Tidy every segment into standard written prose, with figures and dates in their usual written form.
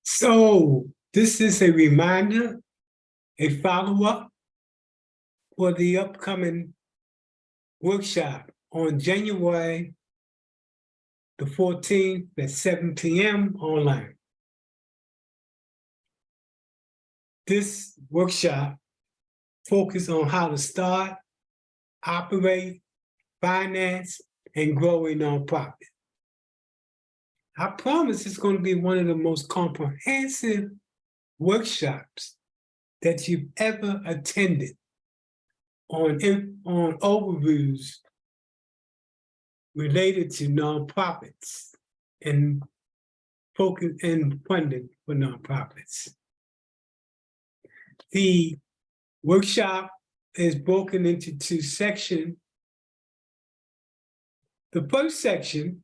So this is a reminder, a follow-up for the upcoming workshop on January the 14th at 7 p.m. online. This workshop focuses on how to start, operate, finance, and grow a nonprofit. I promise it's going to be one of the most comprehensive workshops that you've ever attended on overviews related to nonprofits and focus and funding for nonprofits. The workshop is broken into two sections. The first section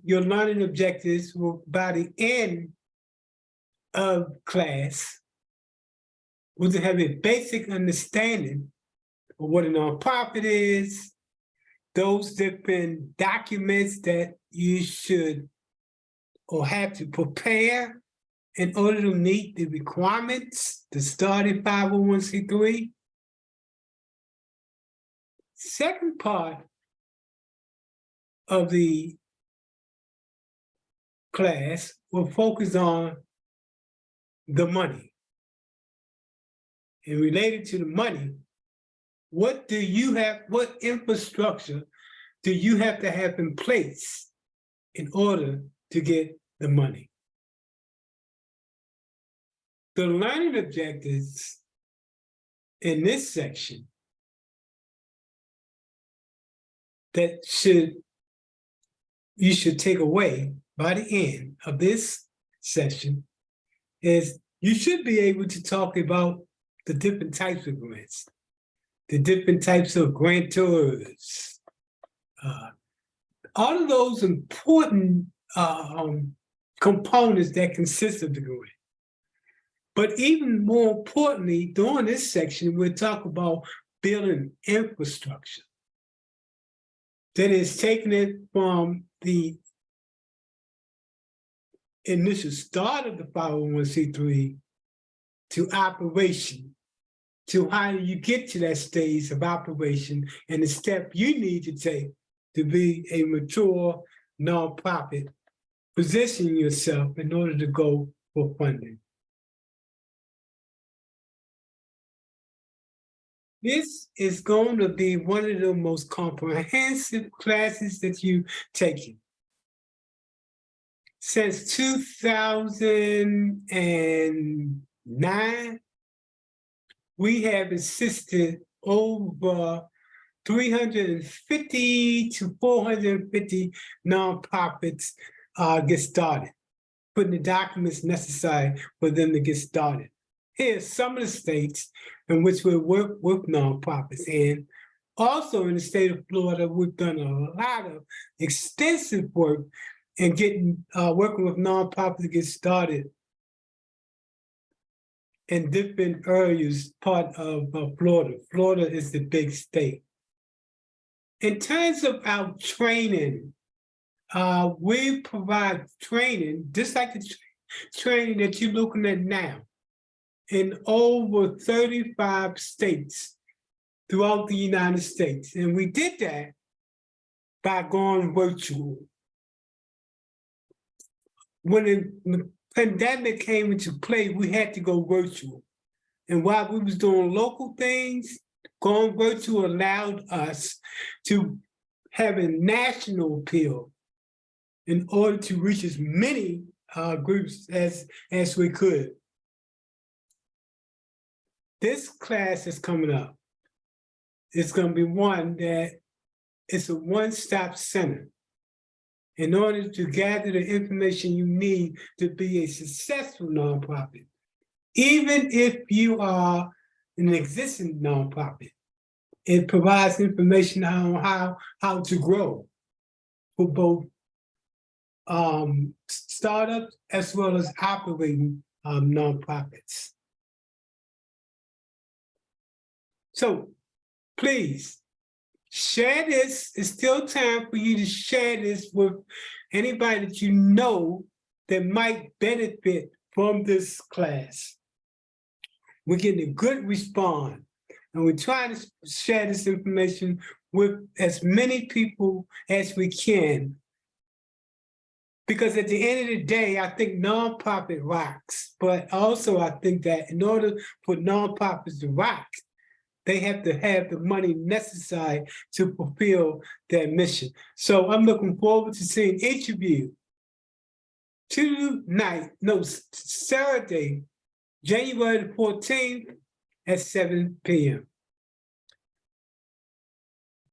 your learning objectives will, by the end of class, will have a basic understanding of what a nonprofit is, those different documents that you should or have to prepare in order to meet the requirements to start a 501c3. Second part of the class will focus on the money. And related to the money, what infrastructure do you have to have in place in order to get the money? The learning objectives in this section that you should take away by the end of this session is you should be able to talk about the different types of grants, the different types of grantors, all of those important components that consist of the grant. But even more importantly, during this section, we'll talk about building infrastructure. That is taking it from the initial start of the 501c3 to operation, to how you get to that stage of operation and the step you need to take to be a mature nonprofit, position yourself in order to go for funding. This is going to be one of the most comprehensive classes that you've taken. Since 2009, we have assisted over 350 to 450 nonprofits get started, putting the documents necessary for them to get started. Here's some of the states in which we work with nonprofits. And also in the state of Florida, we've done a lot of extensive work in working with nonprofits to get started in different areas, part of Florida. Florida is the big state. In terms of our training, we provide training, just like the training that you're looking at now, in over 35 states throughout the United States. And we did that by going virtual. When the pandemic came into play, we had to go virtual. And while we was doing local things, going virtual allowed us to have a national appeal in order to reach as many groups as we could. This class is coming up. It's going to be one that it's a one-stop center in order to gather the information you need to be a successful nonprofit. Even if you are an existing nonprofit, it provides information on how to grow for both startups as well as operating nonprofits. So please Share this. It's still time for you to share this with anybody that you know that might benefit from this class. We're getting a good response, and we're trying to share this information with as many people as we can. Because at the end of the day, I think nonprofit rocks, but also I think that in order for nonprofits to rock, they have to have the money necessary to fulfill their mission. So I'm looking forward to seeing each of you Saturday, January the 14th at 7 p.m.